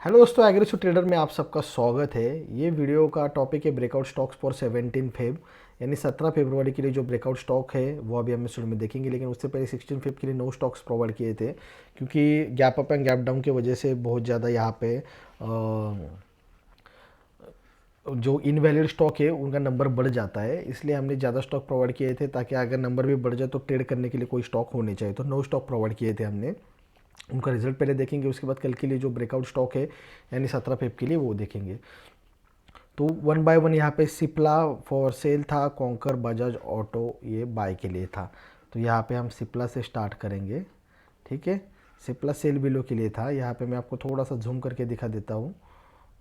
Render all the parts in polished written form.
Hello दोस्तों, aggressive trader में आप सबका स्वागत है। ये वीडियो का टॉपिक है ब्रेकआउट स्टॉक्स फॉर 17 फेब, यानी 17 फरवरी के लिए जो ब्रेकआउट स्टॉक है वो अभी हम इस वीडियो में देखेंगे। लेकिन उससे पहले 16 फेब के लिए नो स्टॉक्स प्रोवाइड किए थे, क्योंकि gap up and gap down की वजह से बहुत ज़्यादा यहाँ पे जो इनवैलिड स्टॉक है उनका नंबर बढ़ जाता है। इसलिए हमने ज़्यादा स्टॉक प्रोवाइड किए थे, ताकि अगर नंबर भी बढ़ जाए तो ट्रेड करने के लिए कोई स्टॉक होने चाहिए। तो नो स्टॉक प्रोवाइड किए थे हमने। उनका रिजल्ट पहले देखेंगे, उसके बाद कल के लिए जो ब्रेकआउट स्टॉक है यानी 17 फेब के लिए वो देखेंगे। तो वन बाय वन यहाँ पे सिप्ला फॉर सेल था, कॉन्कर बजाज ऑटो ये बाय के लिए था। तो यहाँ पे हम सिप्ला से स्टार्ट करेंगे। ठीक है, सिप्ला सेल बिलो के लिए था। यहाँ पे मैं आपको थोड़ा सा जूम करके दिखा देता हूँ।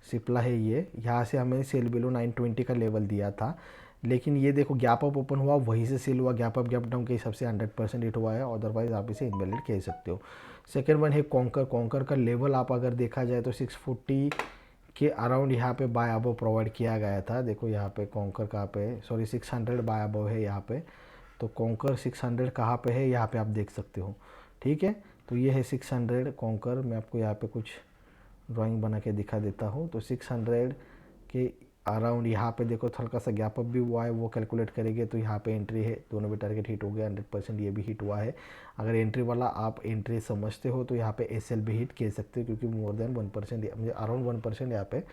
सिप्ला है ये, यहाँ से हमें सेल बिलो 920 का लेवल दिया था। लेकिन ये देखो गैप अप ओपन हुआ, वहीं से सेल हुआ। गैप अप गैप डाउन के हिसाब से 100% हिट हुआ है, अदरवाइज आप इसे इनवैलिड कह सकते हो। सेकेंड वन है कॉन्कर। कॉन्कर का लेवल आप अगर देखा जाए तो 640 के अराउंड यहाँ पे बाय अबव प्रोवाइड किया गया था। देखो यहाँ पे कॉन्कर कहाँ पे है, सॉरी 600 बाय अबव है यहाँ पे। तो कॉन्कर 600 कहाँ पे है यहाँ पे आप देख सकते हो। ठीक है, तो ये है 600 कॉन्कर। मैं आपको यहाँ पे कुछ ड्राइंग बना के दिखा देता हूँ। तो 600 के अराउंड यहाँ पे देखो हल्का सा गैप अप भी हुआ है, वो कैलकुलेट करेंगे तो यहाँ पे एंट्री है। दोनों भी टारगेट हिट हो गया 100%, ये भी हिट हुआ है। अगर एंट्री वाला आप एंट्री समझते हो तो यहाँ पे एसएल भी हिट कह सकते हो, क्योंकि मोर देन 1%, मुझे अराउंड 1% यहाँ पे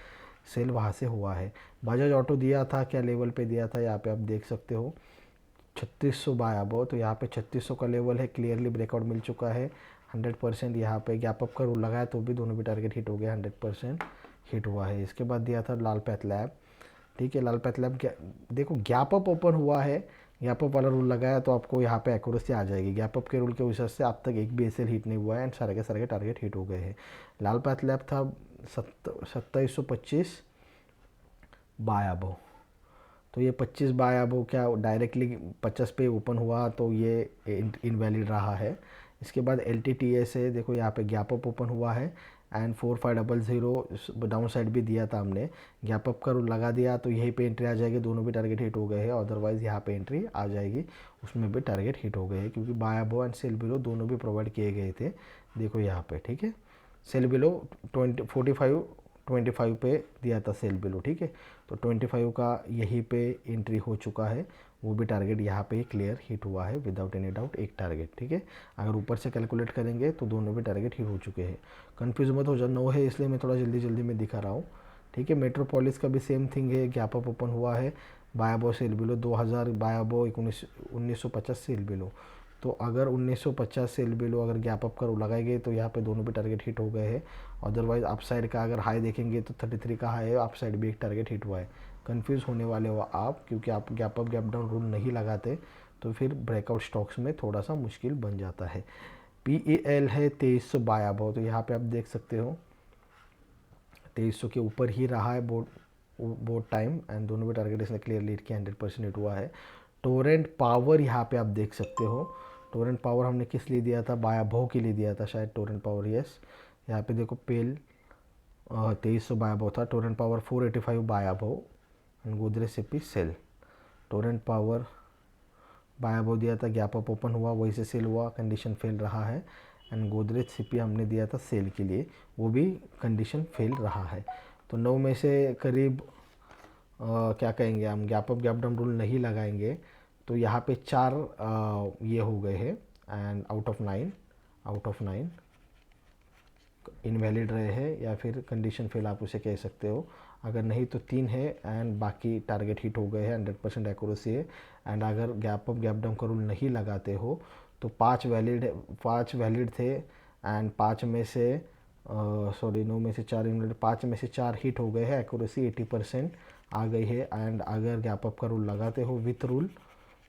सेल वहाँ से हुआ है। बजाज ऑटो दिया था, क्या लेवल पे दिया था यहाँ पे आप देख सकते हो, 3600 बाय अबव। तो यहाँ पे 3600 का लेवल है, क्लियरली ब्रेकआउट मिल चुका है 100%। यहाँ पे गैप अप का रूल लगाया तो भी दोनों भी टारगेट हिट हो गया, 100% हिट हुआ है। इसके बाद दिया था लाल पैथ लैब। ठीक है, लाल पैथ लैब देखो गैप अप ओपन हुआ है, गैप अप वाला रूल लगाया तो आपको यहाँ पे एक्यूरेसी आ जाएगी। गैप अप के रूल के हिसाब से अब तक एक भी एसएल हिट नहीं हुआ है एंड सारे के सारे टारगेट हिट हो गए हैं। लाल पैथ लैब था 2725 बाय अबव। तो ये 25 बाय अबव क्या डायरेक्टली 50 पे ओपन हुआ, तो ये इनवैलिड रहा है। इसके बाद एल टी टी एस है, देखो यहाँ पे गैप अप ओपन हुआ है एंड 4500 डाउन साइड भी दिया था हमने। गैप अप का रूल लगा दिया तो यहीं पे एंट्री आ जाएगी। दोनों भी टारगेट हिट हो गए हैं, अदरवाइज यहाँ पे एंट्री आ जाएगी, उसमें भी टारगेट हिट हो गए हैं, क्योंकि buy above and sell below दोनों भी प्रोवाइड किए गए थे। देखो यहाँ पे, ठीक है, सेल बिलो 25 पे दिया था सेल बिलो। ठीक है, तो 25 का यहीं पे एंट्री हो चुका है, वो भी टारगेट यहाँ पे क्लियर हिट हुआ है विदाउट एनी डाउट एक टारगेट। ठीक है, अगर ऊपर से कैलकुलेट करेंगे तो दोनों भी टारगेट हिट हो चुके हैं। कंफ्यूज मत हो जाओ, 9 है इसलिए मैं थोड़ा जल्दी जल्दी में दिखा रहा हूँ। ठीक है, मेट्रोपोलिस का भी सेम थिंग है, गैप अप ओपन हुआ है, buy above sell below 2000 buy above 1950 sell below. तो अगर 1950 सेल बिलो अगर गैप अप कर लगाएंगे तो यहाँ पे दोनों भी टारगेट हिट हो गए हैं। अदरवाइज अप साइड का अगर हाई देखेंगे तो 33 का हाई है, अप साइड भी एक टारगेट हिट हुआ है। कंफ्यूज होने वाले हो आप, क्योंकि आप gap up gap down rule नहीं लगाते तो फिर ब्रेकआउट स्टॉक्स में थोड़ा सा मुश्किल बन जाता है। पी ए एल है 2300 बाय अबव। तो यहाँ पे आप देख सकते हो 2300 के ऊपर ही रहा है बहुत टाइम एंड दोनों भी टारगेट इसने क्लियरली हिट किया, 100% हिट हुआ है। टोरेंट पावर यहाँ पे आप देख सकते हो, टोरेंट पावर हमने किस लिए दिया था, बाय अबव के लिए दिया था शायद टोरेंट पावर, यस। यहाँ पे देखो पेल 2300 बाय अबव था, Torrent power 485 buy above and Godrej CP sell. Torrent power buy above दिया था, गैप अप ओपन हुआ, वहीं से सेल हुआ, कंडीशन फेल रहा है। एंड गोदरेज सीपी हमने दिया था सेल के लिए, वो भी कंडीशन फेल रहा है। तो 9 में से करीब क्या कहेंगे हम, gap up gap down rule नहीं लगाएंगे तो यहाँ पे 4 ये हो गए हैं एंड आउट ऑफ 9 इनवैलिड रहे हैं, या फिर कंडीशन फेल आप उसे कह सकते हो। अगर नहीं तो 3 है एंड बाकी टारगेट हिट हो गए हैं, 100% एक्यूरेसी है। एंड अगर गैप अप गैप डाउन का रूल नहीं लगाते हो तो 5 वैलिड थे एंड 5 में से सॉरी 9 में से 4 इनवैलिड, 5 में से 4 हिट हो गए हैं, एक्यूरेसी 80% आ गई है। एंड अगर गैप अप का रूल लगाते हो विथ रूल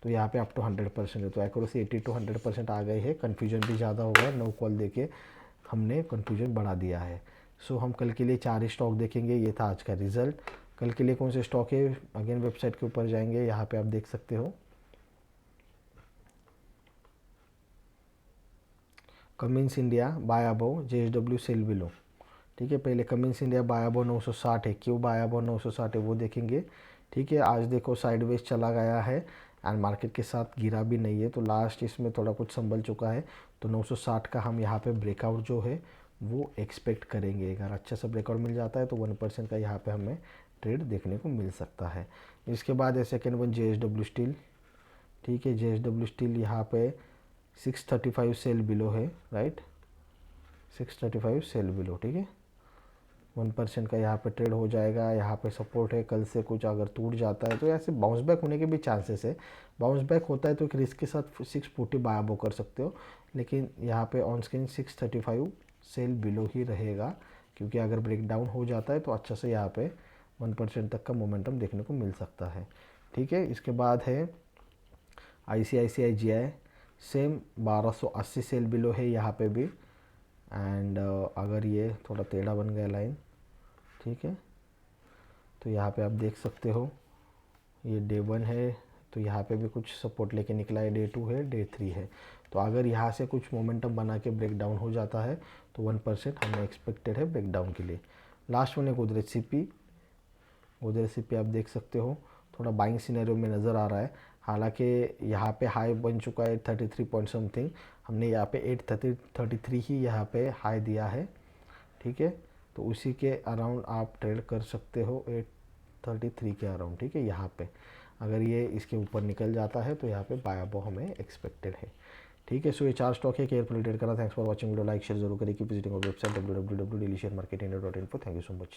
तो यहाँ पे अप टू 100% है, तो एक्यूरेसी 80 to 100% आ गई है। कन्फ्यूजन भी ज़्यादा हो गया, नो कॉल देके हमने कन्फ्यूजन बढ़ा दिया है। सो हम कल के लिए 4 ही स्टॉक देखेंगे, ये था आज का रिजल्ट। कल के लिए कौन से स्टॉक है, अगेन वेबसाइट के ऊपर जाएंगे, यहाँ पे आप देख सकते हो Cummins India by above, JSW cell below. ठीक है, पहले कमिंस इंडिया बाय अबव 960 है, क्यों बाय अबव 960 है वो देखेंगे। ठीक है, आज देखो साइडवेज चला गया है एंड मार्केट के साथ गिरा भी नहीं है, तो लास्ट इसमें थोड़ा कुछ संभल चुका है। तो 960 का हम यहाँ पे ब्रेकआउट जो है वो एक्सपेक्ट करेंगे। अगर अच्छा सा ब्रेकआउट मिल जाता है तो 1% का यहाँ पे हमें ट्रेड देखने को मिल सकता है। इसके बाद है सेकेंड वन JSW स्टील। ठीक है, JSW स्टील यहाँ पे 635 सेल बिलो है, राइट, 635 सेल बिलो। ठीक है, 1% का यहाँ पे ट्रेड हो जाएगा। यहाँ पे सपोर्ट है, कल से कुछ अगर टूट जाता है तो ऐसे बाउंस बैक होने के भी चांसेस है। बाउंस बैक होता है तो एक रिस्क के साथ 640 बाय बो कर सकते हो, लेकिन यहाँ पे ऑन स्क्रीन 635 सेल बिलो ही रहेगा, क्योंकि अगर ब्रेक डाउन हो जाता है तो अच्छा से यहाँ पे 1% तक का मोमेंटम देखने को मिल सकता है। ठीक है, इसके बाद है ICICI सेम 1280 सेल बिलो है यहाँ पे भी। एंड अगर ये थोड़ा टेढ़ा बन गया लाइन, ठीक है, तो यहाँ पे आप देख सकते हो ये डे 1 है, तो यहाँ पे भी कुछ सपोर्ट लेके निकला है। डे 2 है, डे 3 है। तो अगर यहाँ से कुछ मोमेंटम बना के ब्रेक डाउन हो जाता है तो 1% हमें एक्सपेक्टेड है ब्रेक डाउन के लिए। लास्ट वन है गोदरेज सीपी। गोदरेज सीपी आप देख सकते हो थोड़ा बाइंग सिनेरियो में नज़र आ रहा है। हालांकि यहाँ पे हाई बन चुका है 33 पॉइंट समथिंग, हमने यहाँ पे 833 ही यहाँ पे हाई दिया है। ठीक है, तो उसी के अराउंड आप ट्रेड कर सकते हो 833 के अराउंड। ठीक है, यहाँ पे अगर ये इसके ऊपर निकल जाता है तो यहाँ पे बाय बो हमें एक्सपेक्टेड है। ठीक है, सो ये 4 स्टॉक है, केयरफुली ट्रेड करना। Thanks for watching video, like share जरूर करिए। Keep visiting our website www.delhisharemarketindia.info। Thank you so much.